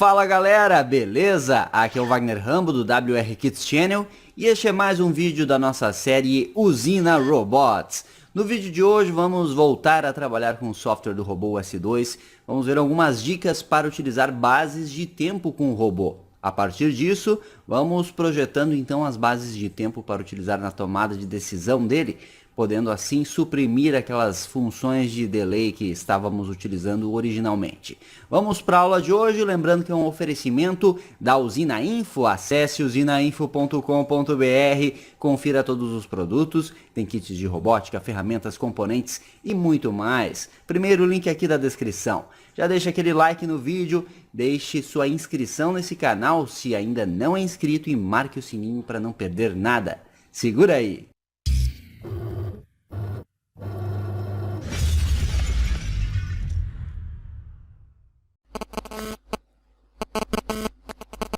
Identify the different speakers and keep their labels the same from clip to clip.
Speaker 1: Fala galera, beleza? Aqui é o Wagner Rambo do WR Kids Channel e este é mais um vídeo da nossa série Usina Robots. No vídeo de hoje vamos voltar a trabalhar com o software do robô S2, vamos ver algumas dicas para utilizar bases de tempo com o robô. A partir disso, vamos projetando então as bases de tempo para utilizar na tomada de decisão dele, podendo assim suprimir aquelas funções de delay que estávamos utilizando originalmente. Vamos para a aula de hoje, lembrando que é um oferecimento da Usina Info. Acesse usinainfo.com.br, confira todos os produtos, tem kits de robótica, ferramentas, componentes e muito mais. Primeiro link aqui da descrição. Já deixa aquele like no vídeo, deixe sua inscrição nesse canal se ainda não é inscrito e marque o sininho para não perder nada. Segura aí!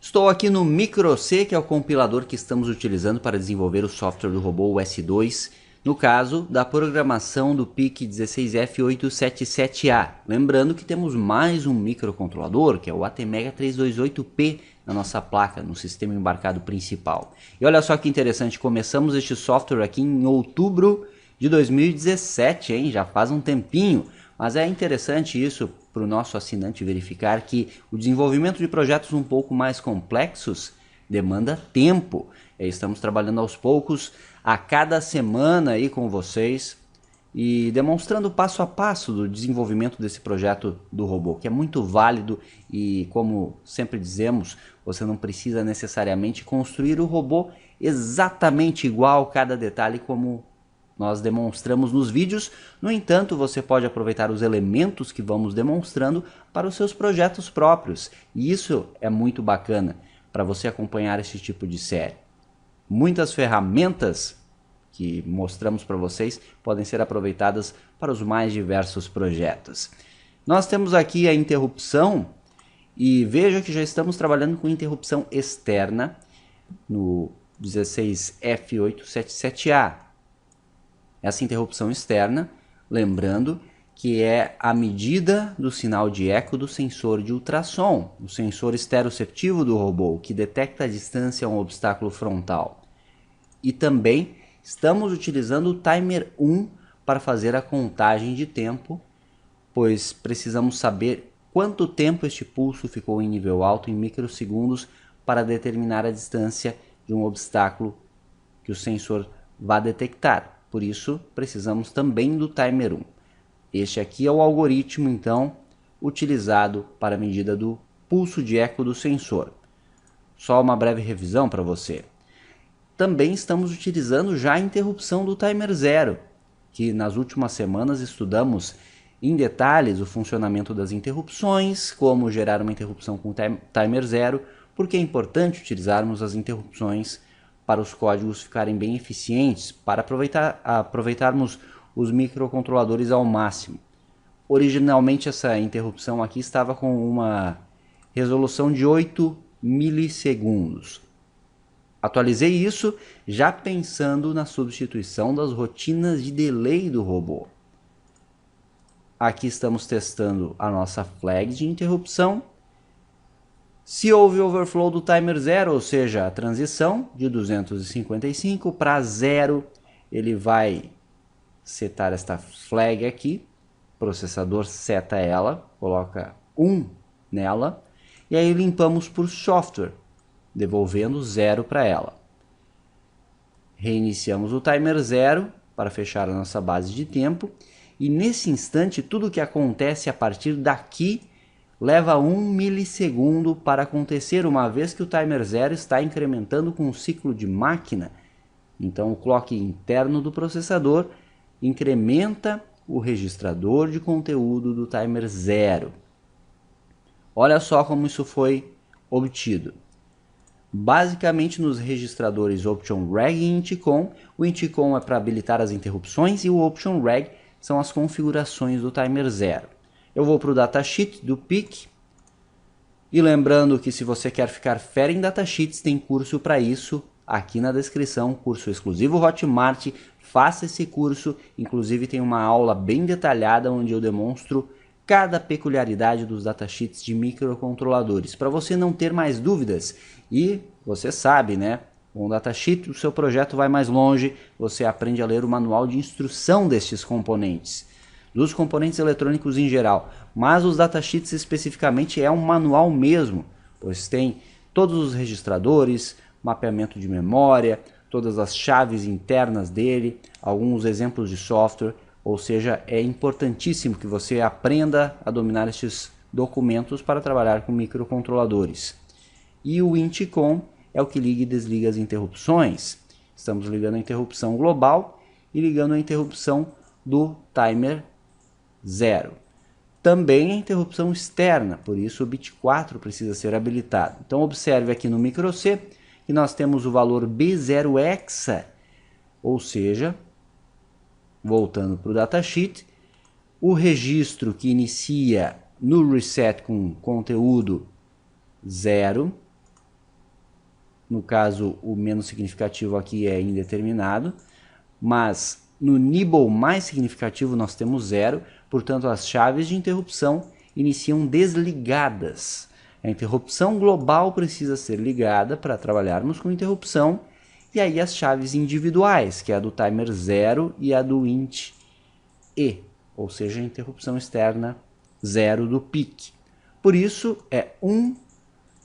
Speaker 1: Estou aqui no Micro-C, que é o compilador que estamos utilizando para desenvolver o software do robô S2, no caso da programação do PIC 16F877A. Lembrando que temos mais um microcontrolador, que é o ATmega 328P, na nossa placa, no sistema embarcado principal. E olha só que interessante, começamos este software aqui em outubro de 2017, hein? Já faz um tempinho. Mas é interessante isso para o nosso assinante verificar que o desenvolvimento de projetos um pouco mais complexos demanda tempo. Estamos trabalhando aos poucos, a cada semana aí com vocês e demonstrando passo a passo do desenvolvimento desse projeto do robô, que é muito válido e, como sempre dizemos, você não precisa necessariamente construir o robô exatamente igual, cada detalhe como nós demonstramos nos vídeos. No entanto, você pode aproveitar os elementos que vamos demonstrando para os seus projetos próprios. E isso é muito bacana para você acompanhar esse tipo de série. Muitas ferramentas que mostramos para vocês podem ser aproveitadas para os mais diversos projetos. Nós temos aqui a interrupção e veja que já estamos trabalhando com interrupção externa no 16F877A. Essa interrupção externa, lembrando que é a medida do sinal de eco do sensor de ultrassom, o sensor estereoceptivo do robô, que detecta a distância a um obstáculo frontal. E também estamos utilizando o timer 1 para fazer a contagem de tempo, pois precisamos saber quanto tempo este pulso ficou em nível alto em microsegundos para determinar a distância de um obstáculo que o sensor vai detectar. Por isso, precisamos também do timer 1. Este aqui é o algoritmo, então, utilizado para a medida do pulso de eco do sensor. Só uma breve revisão para você. Também estamos utilizando já a interrupção do timer 0, que nas últimas semanas estudamos em detalhes o funcionamento das interrupções, como gerar uma interrupção com timer 0, porque é importante utilizarmos as interrupções para os códigos ficarem bem eficientes, para aproveitarmos os microcontroladores ao máximo. Originalmente essa interrupção aqui estava com uma resolução de 8 milissegundos. Atualizei isso já pensando na substituição das rotinas de delay do robô. Aqui estamos testando a nossa flag de interrupção. Se houve overflow do timer 0, ou seja, a transição de 255 para 0, ele vai setar esta flag aqui, o processador seta ela, coloca 1 nela, e aí limpamos por software, devolvendo 0 para ela. Reiniciamos o timer 0 para fechar a nossa base de tempo, e nesse instante tudo que acontece a partir daqui leva 1 milissegundo para acontecer, uma vez que o timer 0 está incrementando com o ciclo de máquina. Então o clock interno do processador incrementa o registrador de conteúdo do timer 0. Olha só como isso foi obtido. Basicamente nos registradores Option Reg e Inticom. O Inticom é para habilitar as interrupções e o Option Reg são as configurações do timer 0. Eu vou para o datasheet do PIC. E lembrando que se você quer ficar fera em datasheets, tem curso para isso aqui na descrição, curso exclusivo Hotmart. Faça esse curso, inclusive tem uma aula bem detalhada onde eu demonstro cada peculiaridade dos datasheets de microcontroladores, para você não ter mais dúvidas. E você sabe, né? Com o datasheet o seu projeto vai mais longe, você aprende a ler o manual de instrução destes componentes, dos componentes eletrônicos em geral, mas os datasheets especificamente é um manual mesmo, pois tem todos os registradores, mapeamento de memória, todas as chaves internas dele, alguns exemplos de software. Ou seja, é importantíssimo que você aprenda a dominar estes documentos para trabalhar com microcontroladores. E o INT-COM é o que liga e desliga as interrupções. Estamos ligando a interrupção global e ligando a interrupção do timer 0. Também a interrupção externa, por isso o bit 4 precisa ser habilitado. Então observe aqui no micro C que nós temos o valor B0 hexa, ou seja, voltando para o datasheet, o registro que inicia no reset com conteúdo 0, no caso o menos significativo aqui é indeterminado, mas no nibble mais significativo nós temos 0, portanto as chaves de interrupção iniciam desligadas. A interrupção global precisa ser ligada para trabalharmos com interrupção. E aí as chaves individuais, que é a do timer 0 e a do int e, ou seja, a interrupção externa 0 do PIC. Por isso é 1,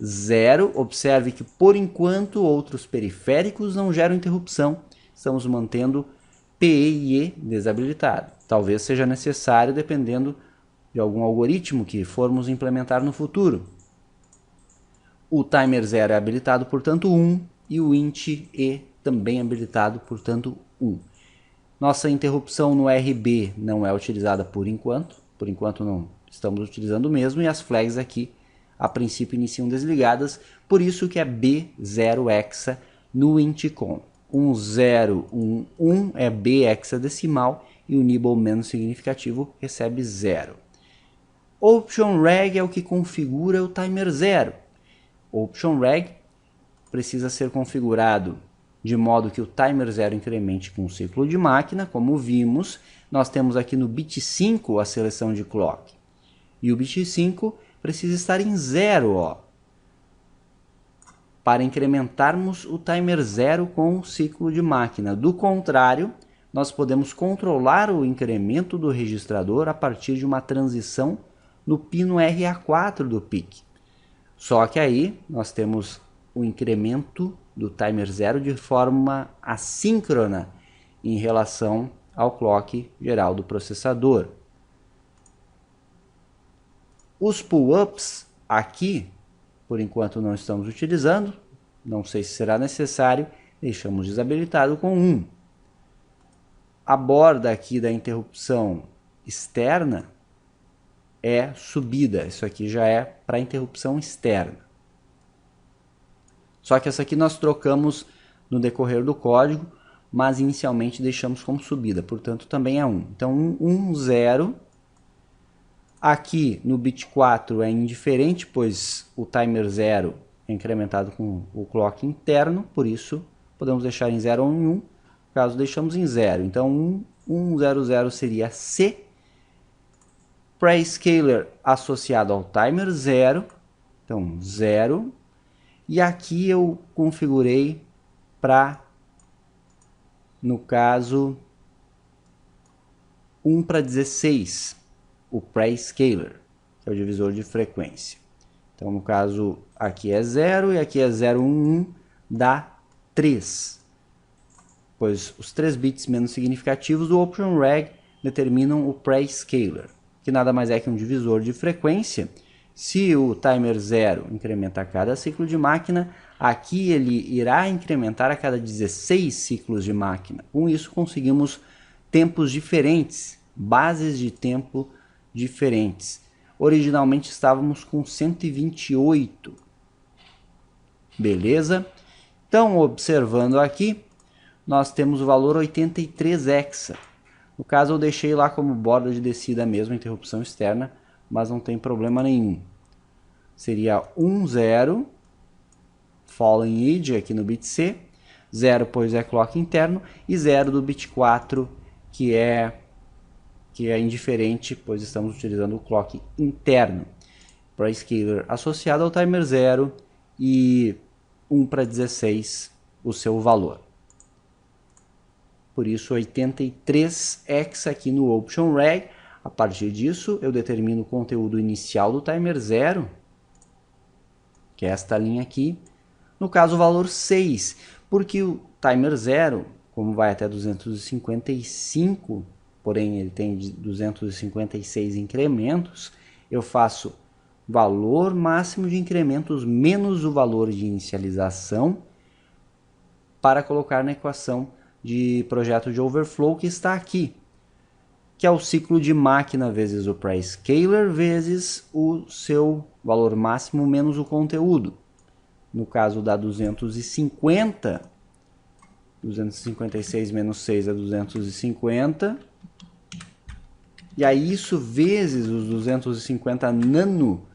Speaker 1: 0. Observe que por enquanto outros periféricos não geram interrupção. Estamos mantendo PE e E desabilitado. Talvez seja necessário dependendo de algum algoritmo que formos implementar no futuro. O timer 0 é habilitado, portanto 1. E o int e também habilitado, portanto 1. Nossa interrupção no RB não é utilizada por enquanto não estamos utilizando mesmo, e as flags aqui a princípio iniciam desligadas, por isso que é B0 hexa no INT-COM. 1011 é B hexadecimal e o nibble menos significativo recebe 0. Option reg é o que configura o timer 0. Option reg precisa ser configurado de modo que o timer 0 incremente com o ciclo de máquina, como vimos. Nós temos aqui no bit 5 a seleção de clock. E o bit 5 precisa estar em 0, ó, para incrementarmos o timer 0 com o ciclo de máquina. Do contrário, nós podemos controlar o incremento do registrador a partir de uma transição no pino RA4 do PIC. Só que aí nós temos o incremento do timer 0 de forma assíncrona em relação ao clock geral do processador. Os pull-ups aqui, por enquanto não estamos utilizando, não sei se será necessário, deixamos desabilitado com 1. A borda aqui da interrupção externa é subida, isso aqui já é para interrupção externa. Só que essa aqui nós trocamos no decorrer do código, mas inicialmente deixamos como subida, portanto também é 1. Então 1, 0. Aqui no bit 4 é indiferente, pois o timer 0 é incrementado com o clock interno, por isso podemos deixar em 0 ou em 1, caso deixamos em 0. Então 1, 0, 0 seria C. Prescaler associado ao timer 0, então 0. E aqui eu configurei para, no caso, 1 para 16, o prescaler, que é o divisor de frequência. Então, no caso, aqui é 0 e aqui é 0, 1, 1, dá 3. Pois os 3 bits menos significativos do Option reg determinam o prescaler, que nada mais é que um divisor de frequência. Se o timer 0 incrementa a cada ciclo de máquina, aqui ele irá incrementar a cada 16 ciclos de máquina. Com isso conseguimos tempos diferentes, bases de tempo diferentes. Originalmente estávamos com 128. Beleza? Então, observando aqui, nós temos o valor 83 hexa. No caso, eu deixei lá como borda de descida mesmo, interrupção externa, mas não tem problema nenhum. Seria 1, 0, falling edge aqui no bit C, 0 pois é clock interno, e 0 do bit 4, que é que é indiferente, pois estamos utilizando o clock interno. Prescaler associado ao timer 0 e 1 para 16 o seu valor. Por isso 83x aqui no option reg. A partir disso eu determino o conteúdo inicial do timer 0, que é esta linha aqui. No caso o valor 6, porque o timer 0, como vai até 255, porém ele tem 256 incrementos, eu faço valor máximo de incrementos menos o valor de inicialização para colocar na equação de projeto de overflow que está aqui, que é o ciclo de máquina vezes o prescaler vezes o seu valor máximo menos o conteúdo. No caso da 250, 256 menos 6 é 250. E aí isso vezes os 250 nano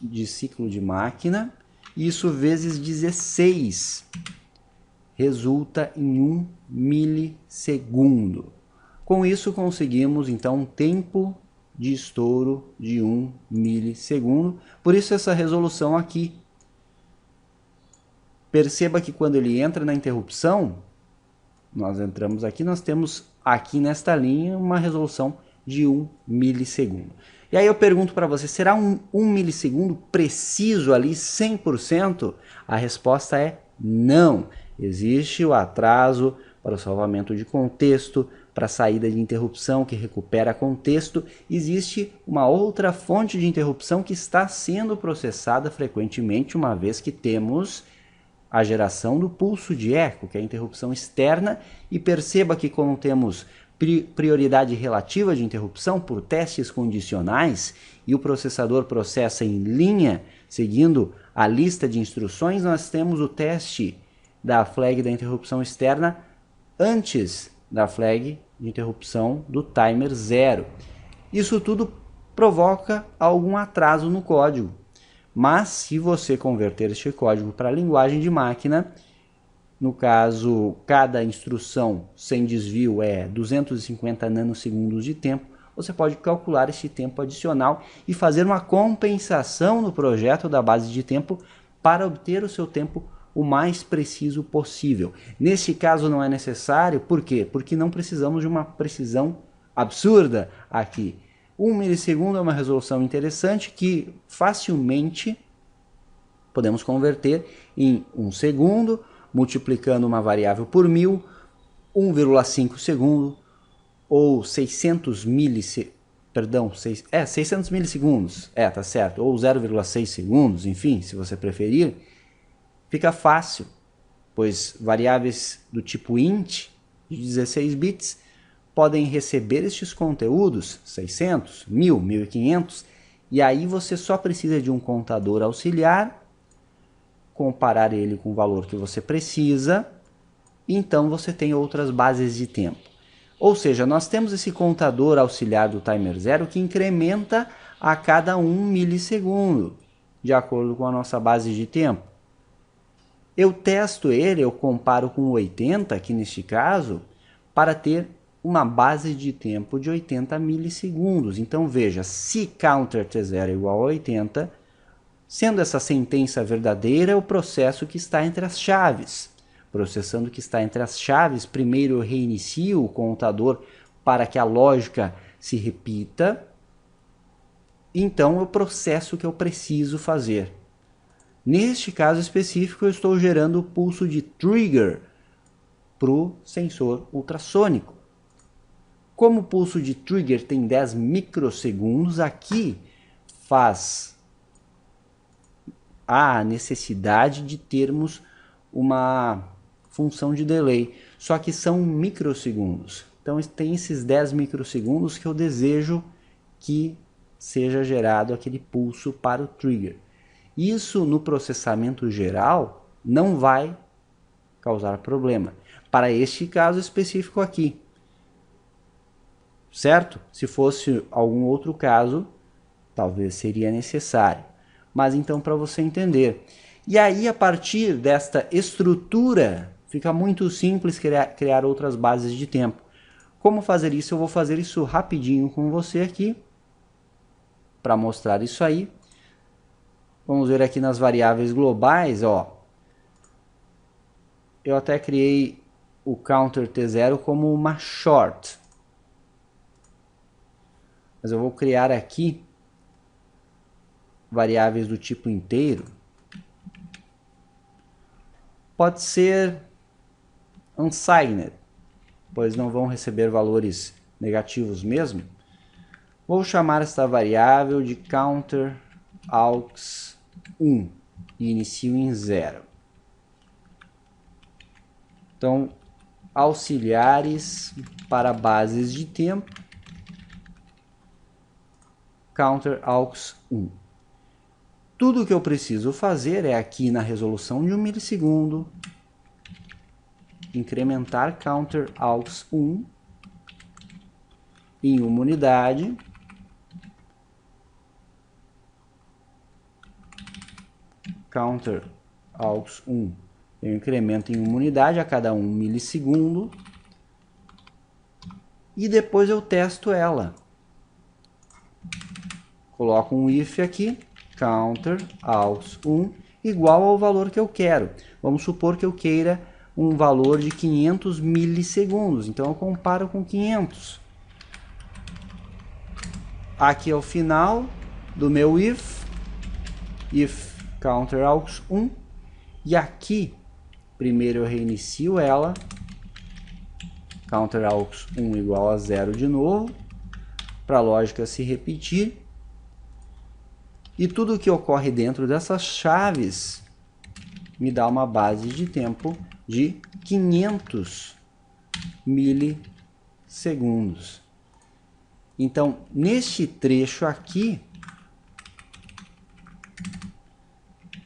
Speaker 1: de ciclo de máquina. Isso vezes 16 resulta em 1 milissegundo. Com isso conseguimos então um tempo de estouro de 1 milissegundo. Por isso essa resolução aqui. Perceba que quando ele entra na interrupção, nós entramos aqui, nós temos aqui nesta linha uma resolução de 1 milissegundo. E aí eu pergunto para você, será um milissegundo preciso ali 100%? A resposta é não. Existe o atraso para o salvamento de contexto, para a saída de interrupção que recupera contexto. Existe uma outra fonte de interrupção que está sendo processada frequentemente, uma vez que temos a geração do pulso de eco, que é a interrupção externa, e perceba que como temos prioridade relativa de interrupção por testes condicionais e o processador processa em linha, seguindo a lista de instruções, nós temos o teste da flag da interrupção externa antes da flag de interrupção do timer 0. Isso tudo provoca algum atraso no código. Mas se você converter este código para a linguagem de máquina, no caso, cada instrução sem desvio é 250 nanosegundos de tempo, você pode calcular este tempo adicional e fazer uma compensação no projeto da base de tempo para obter o seu tempo o mais preciso possível. Neste caso não é necessário, por quê? Porque não precisamos de uma precisão absurda aqui. 1 milissegundo é uma resolução interessante que facilmente podemos converter em 1 segundo, multiplicando uma variável por 1000, 1,5 segundo ou 600 milissegundos, tá certo, ou 0,6 segundos, enfim, se você preferir, fica fácil, pois variáveis do tipo int de 16 bits podem receber estes conteúdos, 600, 1000, 1500, e aí você só precisa de um contador auxiliar, comparar ele com o valor que você precisa, e então você tem outras bases de tempo. Ou seja, nós temos esse contador auxiliar do timer 0 que incrementa a cada 1 milissegundo, de acordo com a nossa base de tempo. Eu testo ele, eu comparo com 80, aqui neste caso, para ter uma base de tempo de 80 milissegundos. Então veja, se counter T0 é igual a 80, sendo essa sentença verdadeira, é o processo que está entre as chaves. Processando o que está entre as chaves, primeiro eu reinicio o contador para que a lógica se repita. Então eu processo o que eu preciso fazer. Neste caso específico, eu estou gerando o pulso de trigger para o sensor ultrassônico. Como o pulso de trigger tem 10 microsegundos, aqui faz a necessidade de termos uma função de delay, só que são microsegundos. Então tem esses 10 microsegundos que eu desejo que seja gerado aquele pulso para o trigger. Isso no processamento geral não vai causar problema. Para este caso específico aqui. Certo? Se fosse algum outro caso, talvez seria necessário. Mas então para você entender. E aí a partir desta estrutura, fica muito simples criar outras bases de tempo. Como fazer isso? Eu vou fazer isso rapidinho com você aqui, para mostrar isso aí. Vamos ver aqui nas variáveis globais, ó. Eu até criei o counter T0 como uma short. Mas eu vou criar aqui variáveis do tipo inteiro. Pode ser unsigned, pois não vão receber valores negativos mesmo. Vou chamar esta variável de counter aux 1 e inicio em 0. Então, auxiliares para bases de tempo, counter aux 1. Tudo que eu preciso fazer é aqui na resolução de 1 milissegundo, incrementar counter aux 1 em uma unidade, counter aux 1 eu incremento em uma unidade a cada 1 milissegundo e depois eu testo ela. Coloco um if aqui, counter aux 1 igual ao valor que eu quero. Vamos supor que eu queira um valor de 500 milissegundos, então eu comparo com 500. Aqui é o final do meu if counter aux 1, e aqui primeiro eu reinicio ela, counter aux 1 igual a 0 de novo, para a lógica se repetir. E tudo que ocorre dentro dessas chaves me dá uma base de tempo de 500 milissegundos. Então, neste trecho aqui,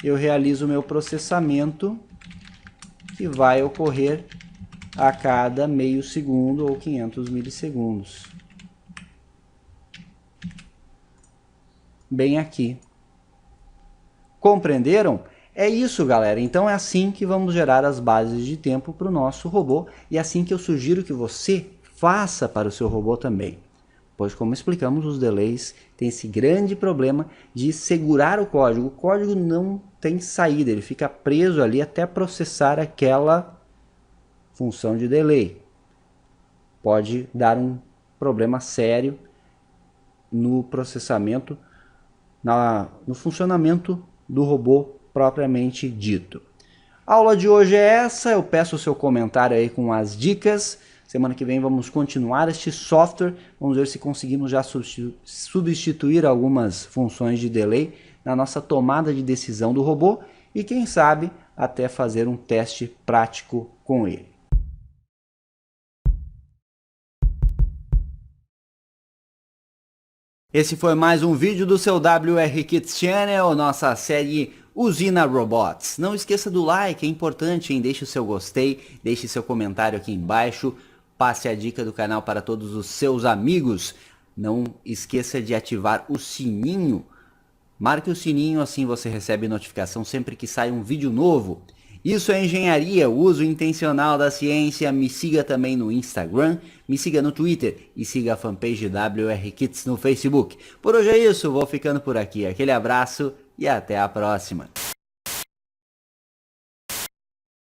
Speaker 1: eu realizo o meu processamento, que vai ocorrer a cada meio segundo ou 500 milissegundos. Bem aqui. Compreenderam? É isso, galera. Então é assim que vamos gerar as bases de tempo para o nosso robô, e é assim que eu sugiro que você faça para o seu robô também. Pois, como explicamos, os delays têm esse grande problema de segurar o código. O código não tem saída, ele fica preso ali até processar aquela função de delay. Pode dar um problema sério no processamento, no funcionamento do robô propriamente dito. A aula de hoje é essa, eu peço o seu comentário aí com as dicas. Semana que vem vamos continuar este software, vamos ver se conseguimos já substituir algumas funções de delay na nossa tomada de decisão do robô e quem sabe até fazer um teste prático com ele. Esse foi mais um vídeo do seu WR Kits Channel, nossa série Usina Robots. Não esqueça do like, é importante, hein? Deixe o seu gostei, deixe seu comentário aqui embaixo, passe a dica do canal para todos os seus amigos. Não esqueça de ativar o sininho, marque o sininho, assim você recebe notificação sempre que sai um vídeo novo. Isso é engenharia, o uso intencional da ciência. Me siga também no Instagram, me siga no Twitter e siga a fanpage WR Kits no Facebook. Por hoje é isso, vou ficando por aqui. Aquele abraço e até a próxima.